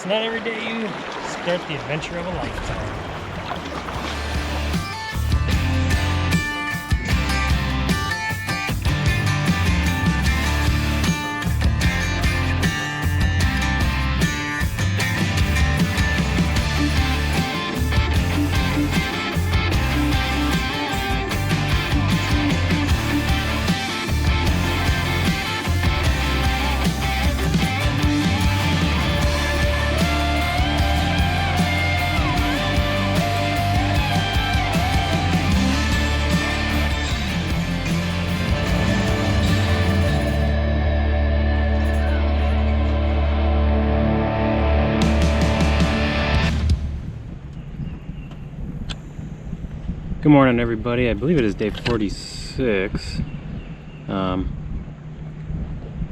It's not every day you start the adventure of a lifetime. Good morning, everybody. I believe it is day 46. Just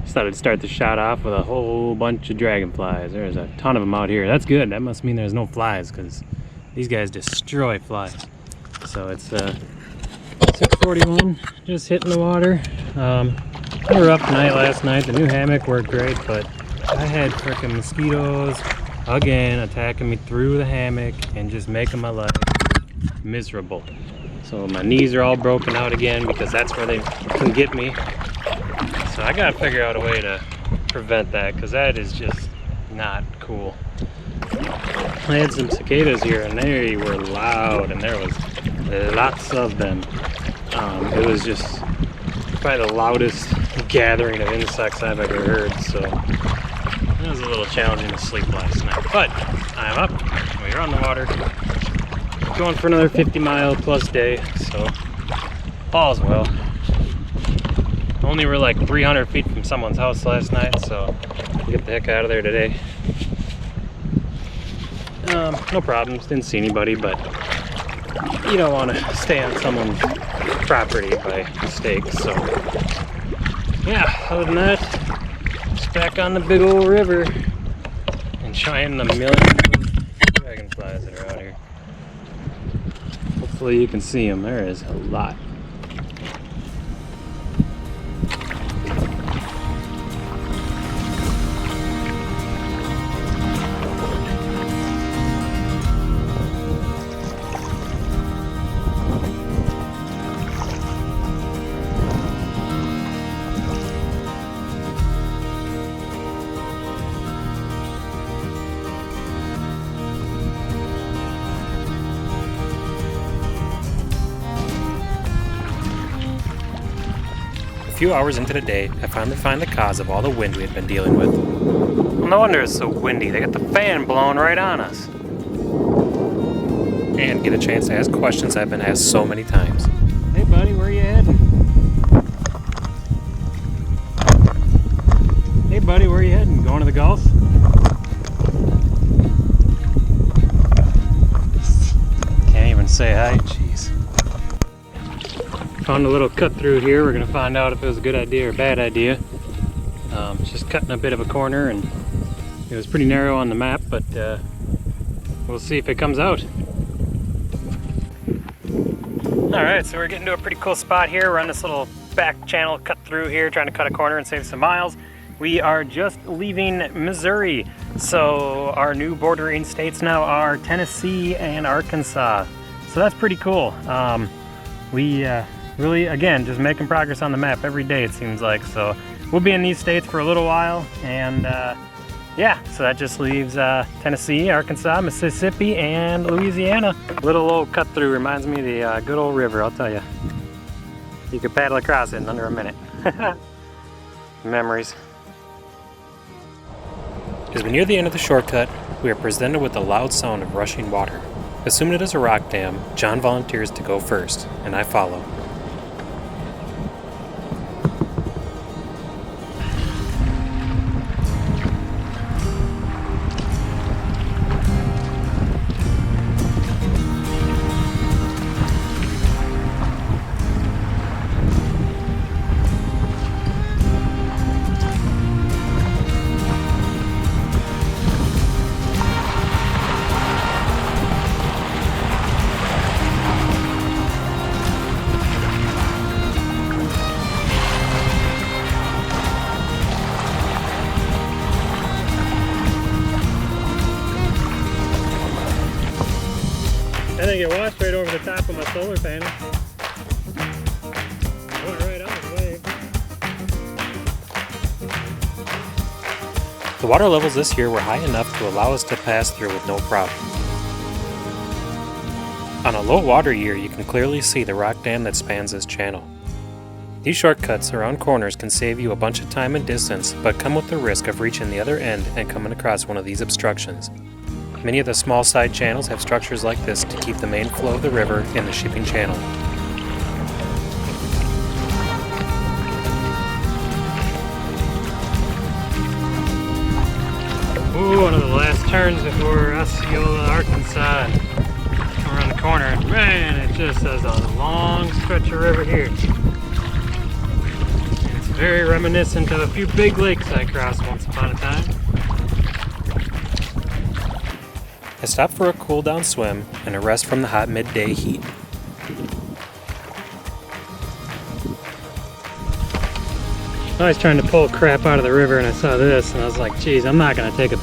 thought I'd start the shot off with a whole bunch of dragonflies. There's a ton of them out here. That's good. That must mean there's no flies, because these guys destroy flies. So it's 6:41, just hitting the water. Had a rough night last night. The new hammock worked great, but I had freaking mosquitoes again attacking me through the hammock and just making my life miserable. So my knees are all broken out again because that's where they can get me. So I gotta figure out a way to prevent that, because that is just not cool. I had some cicadas here and they were loud, and there was lots of them. It was just probably the loudest gathering of insects I've ever heard, so it was a little challenging to sleep last night. But I'm up, we're on the water, going for another 50-mile plus day, so all's well. Only were like 300 feet from someone's house last night, so we'll get the heck out of there today. No problems, didn't see anybody, but you don't want to stay on someone's property by mistake, so yeah, other than that, just back on the big old river and trying the millions of dragonflies that are out here. Hopefully you can see them. There is a lot. A few hours into the day, I finally find the cause of all the wind we had been dealing with. Well, no wonder it's so windy. They got the fan blowing right on us. And get a chance to ask questions I've been asked so many times. Hey buddy, where you heading? Hey buddy, where you heading? Going to the Gulf? Can't even say hi. Jeez. Found a little cut through here. We're gonna find out if it was a good idea or a bad idea. Just cutting a bit of a corner, and it was pretty narrow on the map, but we'll see if it comes out. Alright, so we're getting to a pretty cool spot here. We're on this little back channel cut through here, trying to cut a corner and save some miles. We are just leaving Missouri, so our new bordering states now are Tennessee and Arkansas. So that's pretty cool. We really, again, just making progress on the map every day, it seems like. So we'll be in these states for a little while, and yeah, so that just leaves Tennessee, Arkansas, Mississippi, and Louisiana. Little old cut through reminds me of the good old river, I'll tell you. You could paddle across it in under a minute. Memories. As we near the end of the shortcut, we are presented with the loud sound of rushing water. Assuming it is a rock dam, John volunteers to go first, and I follow. think it washed right over the top of my solar panel. Went right on the way. The water levels this year were high enough to allow us to pass through with no problem. On a low water year, you can clearly see the rock dam that spans this channel. These shortcuts around corners can save you a bunch of time and distance, but come with the risk of reaching the other end and coming across one of these obstructions. Many of the small side channels have structures like this to keep the main flow of the river in the shipping channel. Ooh, one of the last turns before Osceola, Arkansas. Come around the corner, and man, it just has a long stretch of river here. It's very reminiscent of a few big lakes I crossed once upon a time. I stopped for a cool down swim and a rest from the hot midday heat. I was trying to pull crap out of the river and I saw this and I was like, geez, I'm not gonna take a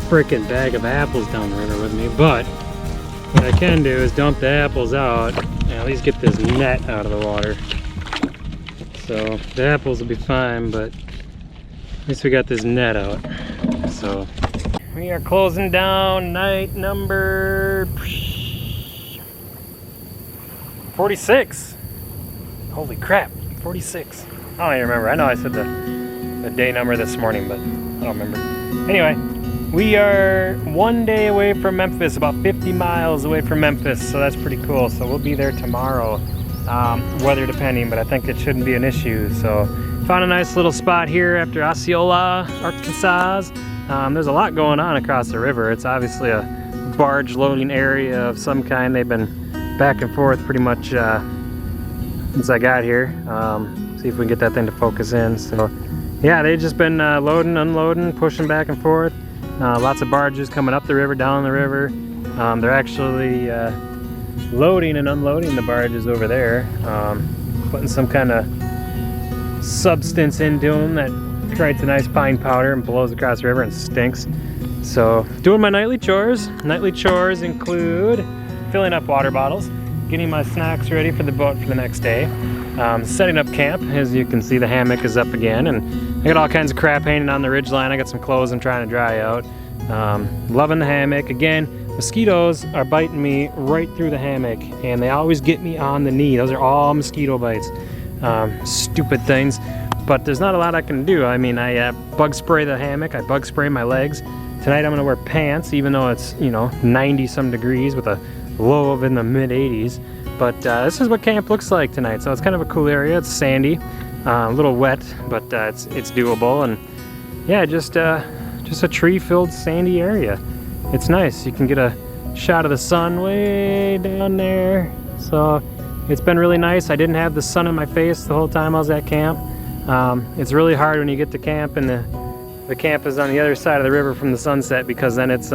frickin' bag of apples down the river with me, but what I can do is dump the apples out and at least get this net out of the water. So the apples will be fine, but at least we got this net out. So we are closing down night number 46. Holy crap, 46. I don't even remember. I know I said the day number this morning, but I don't remember. Anyway, we are one day away from Memphis, about 50 miles away from Memphis, so that's pretty cool. So we'll be there tomorrow, weather depending, but I think it shouldn't be an issue. So found a nice little spot here after Osceola, Arkansas. There's a lot going on across the river. It's obviously a barge loading area of some kind. They've been back and forth pretty much since I got here. See if we can get that thing to focus in. So yeah, they've just been loading, unloading, pushing back and forth. Lots of barges coming up the river, down the river. They're actually loading and unloading the barges over there, putting some kind of substance into them that creates a nice fine powder and blows across the river and stinks. So doing my nightly chores. Nightly chores include filling up water bottles, getting my snacks ready for the boat for the next day, setting up camp. As you can see, the hammock is up again, and I got all kinds of crap hanging on the ridgeline. I got some clothes I'm trying to dry out. Loving the hammock. Again, mosquitoes are biting me right through the hammock, and they always get me on the knee. Those are all mosquito bites. Stupid things, but there's not a lot I can do. I mean, I bug spray the hammock, I bug spray my legs. Tonight I'm gonna wear pants, even though it's, 90 some degrees with a low of in the mid 80s. But this is what camp looks like tonight. So it's kind of a cool area. It's sandy, a little wet, but it's doable. And yeah, just a tree-filled sandy area. It's nice. You can get a shot of the sun way down there. So it's been really nice. I didn't have the sun in my face the whole time I was at camp. It's really hard when you get to camp and the camp is on the other side of the river from the sunset, because then it's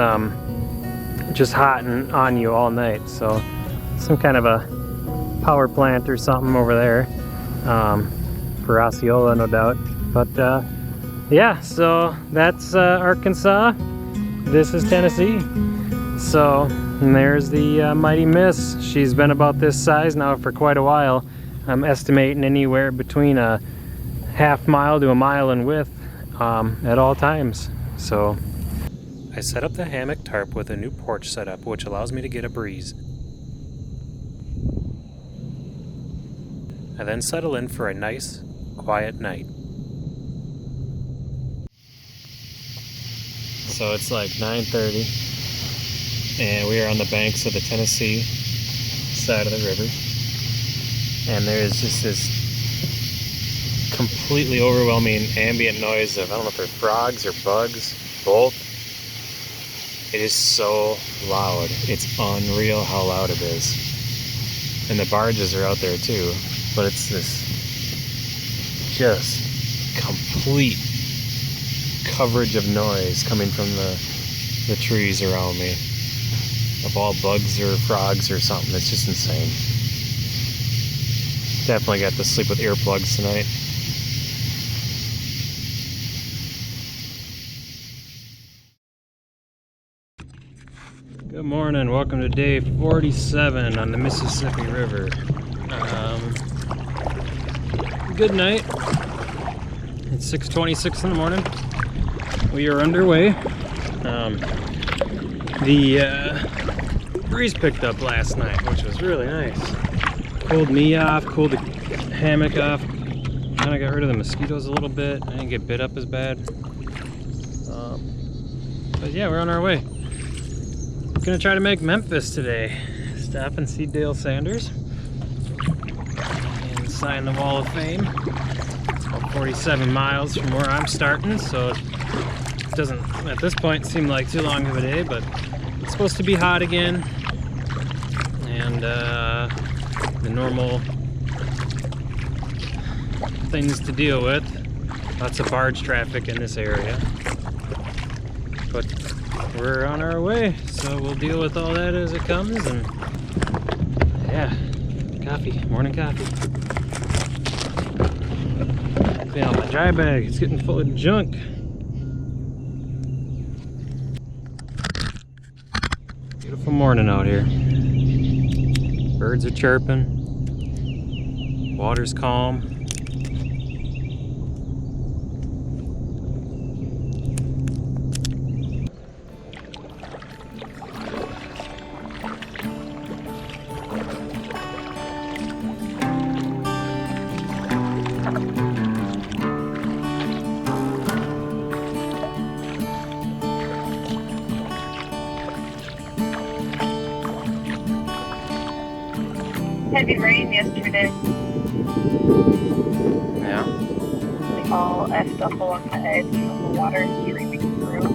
just hot and on you all night. So some kind of a power plant or something over there for Osceola, no doubt. But yeah, so that's Arkansas. This is Tennessee. So and there's the Mighty Miss. She's been about this size now for quite a while. I'm estimating anywhere between a half mile to a mile in width at all times. So I set up the hammock tarp with a new porch setup, which allows me to get a breeze. I then settle in for a nice, quiet night. So it's like 9:30, and we are on the banks of the Tennessee side of the river. And there's just this completely overwhelming ambient noise of, I don't know if they're frogs or bugs, both. It is so loud. It's unreal how loud it is. And the barges are out there too, but it's this just complete coverage of noise coming from the trees around me, of all bugs or frogs or something. It's just insane. Definitely got to sleep with earplugs tonight. Good morning, welcome to day 47 on the Mississippi River. Good night. It's 6:26 in the morning. We are underway. The breeze picked up last night, which was really nice. Cooled me off, cooled the hammock off, kind of got rid of the mosquitoes a little bit. I didn't get bit up as bad. But yeah, we're on our way. Gonna try to make Memphis today. Stop and see Dale Sanders and sign the Wall of Fame. About 47 miles from where I'm starting, so it doesn't at this point seem like too long of a day, but it's supposed to be hot again, and the normal things to deal with. Lots of barge traffic in this area, but we're on our way, so we'll deal with all that as it comes. And yeah, coffee, morning coffee. Clean out my dry bag, it's getting full of junk. Beautiful morning out here. Birds are chirping, water's calm. Heavy rain yesterday. Yeah. We all effed up along the edge of the water streaming through.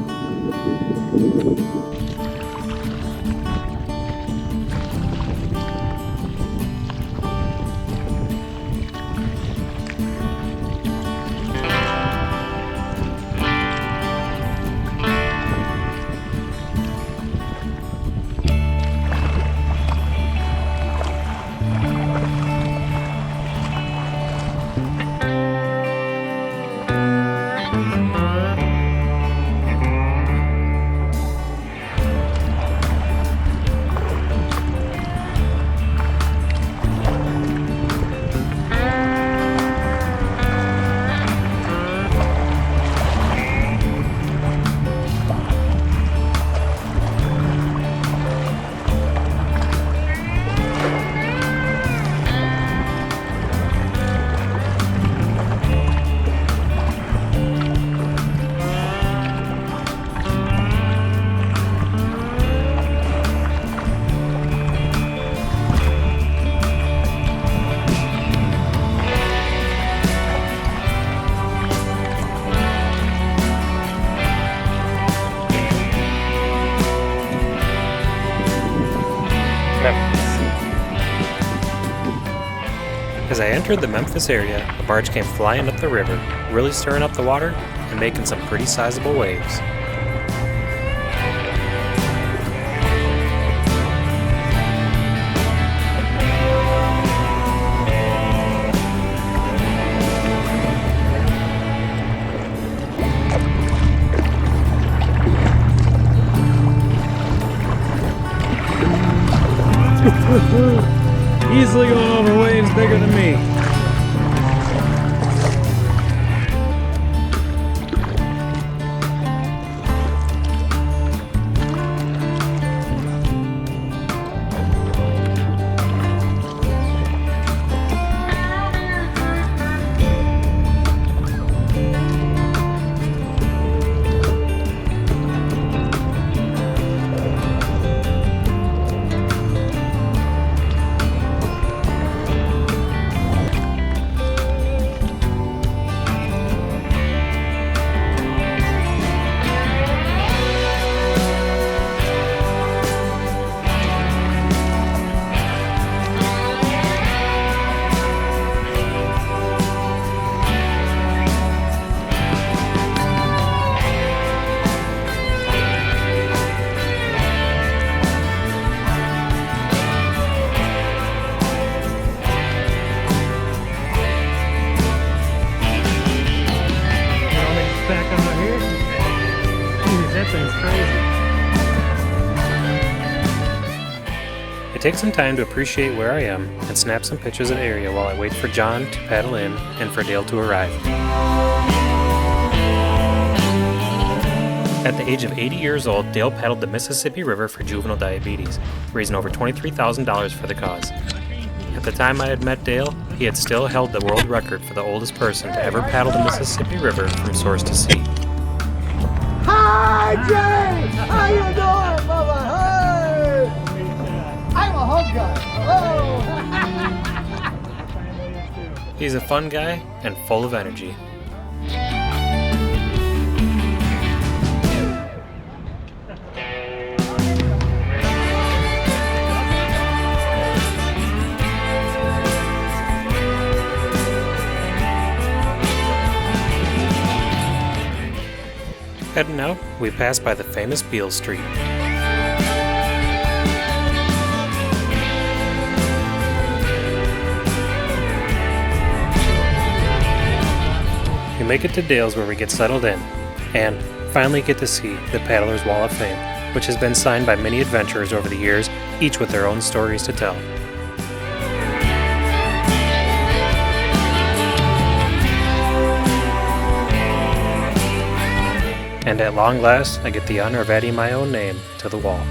As I entered the Memphis area, a barge came flying up the river, really stirring up the water and making some pretty sizable waves. Easily going over waves bigger than me. take some time to appreciate where I am and snap some pictures of the area while I wait for John to paddle in and for Dale to arrive. At the age of 80 years old, Dale paddled the Mississippi River for juvenile diabetes, raising over $23,000 for the cause. At the time I had met Dale, he had still held the world record for the oldest person to ever paddle the Mississippi River from source to sea. Hi, Jay! How you doing, Bubba? Hey! I'm a hug guy. Hello! He's a fun guy and full of energy. Heading out, we pass by the famous Beale Street. We make it to Dale's where we get settled in, and finally get to see the Paddler's Wall of Fame, which has been signed by many adventurers over the years, each with their own stories to tell. And at long last, I get the honor of adding my own name to the wall.